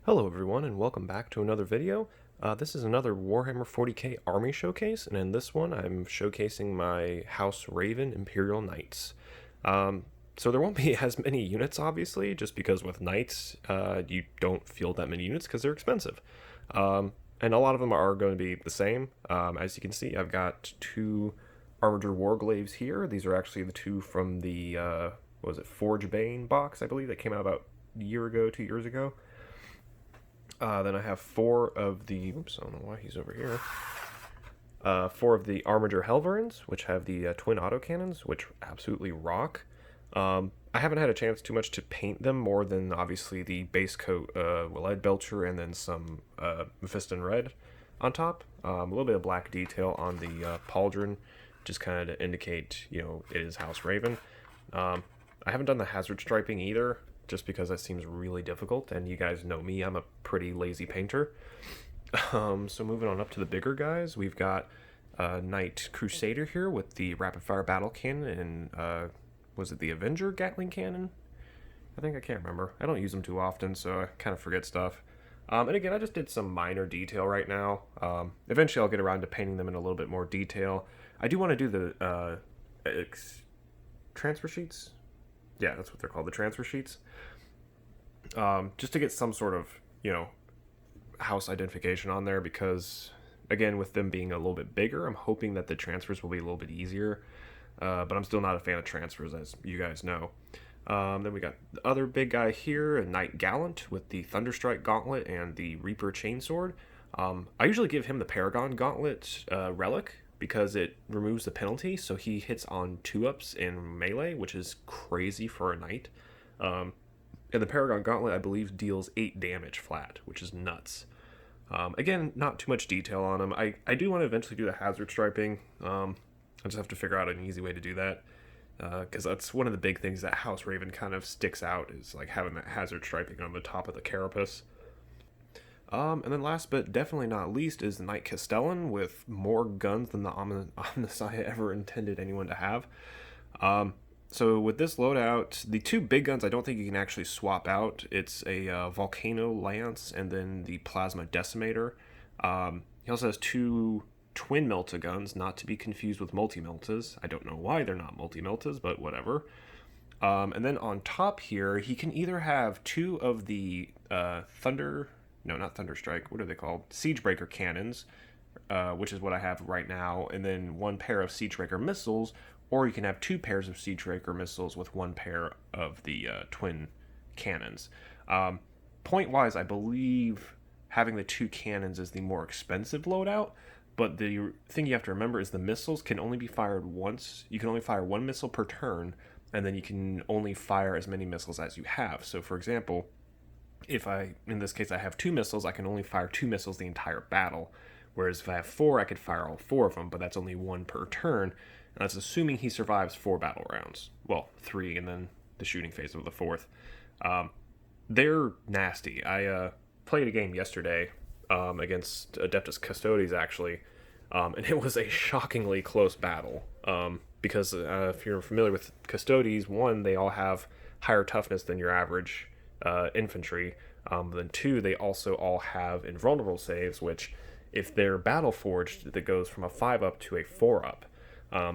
Hello everyone and welcome back to another video. This is another Warhammer 40k army showcase, and in this one I'm showcasing my House Raven Imperial Knights. So there won't be as many units obviously, just because with Knights you don't field that many units because they're expensive. And a lot of them are going to be the same. As you can see, I've got two Armiger Warglaves here. These are actually the two from the, what was it, Forge Bane box, I believe, that came out about a year ago, 2 years ago. Then I have four of the, oops, I don't know why he's over here. Four of the Armiger Helverins, which have the twin autocannons, which absolutely rock. I haven't had a chance too much to paint them more than obviously the base coat lead belcher and then some Mephiston red on top. A little bit of black detail on the pauldron, just kind of to indicate, you know, it is House Raven. I haven't done the hazard striping either, just because that seems really difficult, and you guys know me, I'm a pretty lazy painter. So moving on up to the bigger guys, we've got Knight Crusader here with the rapid fire battle cannon and was it the Avenger Gatling cannon? I can't remember. I don't use them too often, so I kind of forget stuff. And again, I just did some minor detail right now. Eventually I'll get around to painting them in a little bit more detail. I do want to do the transfer sheets. Yeah, that's what they're called, the transfer sheets. Just to get some sort of, you know, house identification on there, because, again, with them being a little bit bigger, I'm hoping that the transfers will be a little bit easier. But I'm still not a fan of transfers, as you guys know. Then we got the other big guy here, a Knight Gallant with the Thunderstrike Gauntlet and the Reaper Chainsword. I usually give him the Paragon Gauntlet relic, because it removes the penalty, so he hits on 2-ups in melee, which is crazy for a knight. And the Paragon Gauntlet, I believe, deals 8 damage flat, which is nuts. Again, not too much detail on him. I do want to eventually do the hazard striping. I just have to figure out an easy way to do that, because that's one of the big things that House Raven kind of sticks out, is like having that hazard striping on the top of the carapace. And then last but definitely not least is the Knight Castellan, with more guns than the Omnissiah ever intended anyone to have. So with this loadout, the two big guns I don't think you can actually swap out. It's a Volcano Lance and then the Plasma Decimator. He also has two twin Melta guns, not to be confused with multi-Meltas. I don't know why they're not multi-Meltas, but whatever. And then on top here, he can either have two of the not Thunderstrike, what are they called? Siegebreaker cannons, which is what I have right now, and then one pair of Siegebreaker missiles, or you can have two pairs of Siegebreaker missiles with one pair of the twin cannons. Point-wise, I believe having the two cannons is the more expensive loadout, but the thing you have to remember is the missiles can only be fired once. You can only fire one missile per turn, and then you can only fire as many missiles as you have. So, for example, in this case, I have 2 missiles, I can only fire 2 missiles the entire battle. Whereas if I have 4, I could fire all 4 of them, but that's only 1 per turn. And that's assuming he survives 4 battle rounds. Well, 3, and then the shooting phase of the 4th. They're nasty. I played a game yesterday against Adeptus Custodes, actually. And it was a shockingly close battle. Because if you're familiar with Custodes, 1, they all have higher toughness than your average infantry. Then 2, they also all have invulnerable saves, which, if they're battle forged, that goes from a 5-up to a 4-up.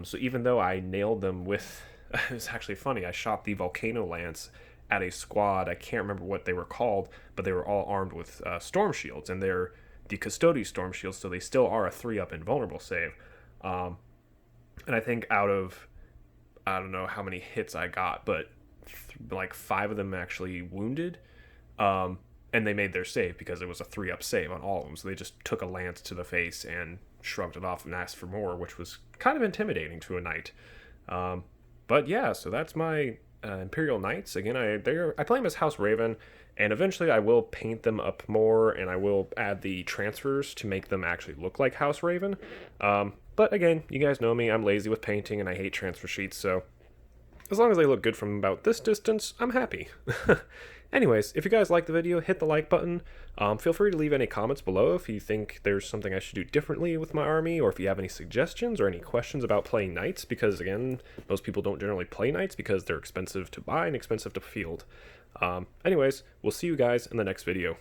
So even though I nailed them with, it was actually funny, I shot the Volcano Lance at a squad, I can't remember what they were called, but they were all armed with storm shields, and they're the Custodes storm shields, so they still are a 3-up invulnerable save. And I think out of, I don't know how many hits I got, but like 5 of them actually wounded, and they made their save because it was a 3-up save on all of them, so they just took a lance to the face and shrugged it off and asked for more, which was kind of intimidating to a knight. But yeah, so that's my Imperial Knights. Again, I play them as House Raven, and eventually I will paint them up more, and I will add the transfers to make them actually look like House Raven. But again, you guys know me, I'm lazy with painting and I hate transfer sheets, so as long as they look good from about this distance, I'm happy. Anyways, if you guys like the video, hit the like button. Feel free to leave any comments below if you think there's something I should do differently with my army, or if you have any suggestions or any questions about playing knights, because again, most people don't generally play knights because they're expensive to buy and expensive to field. Anyways, we'll see you guys in the next video.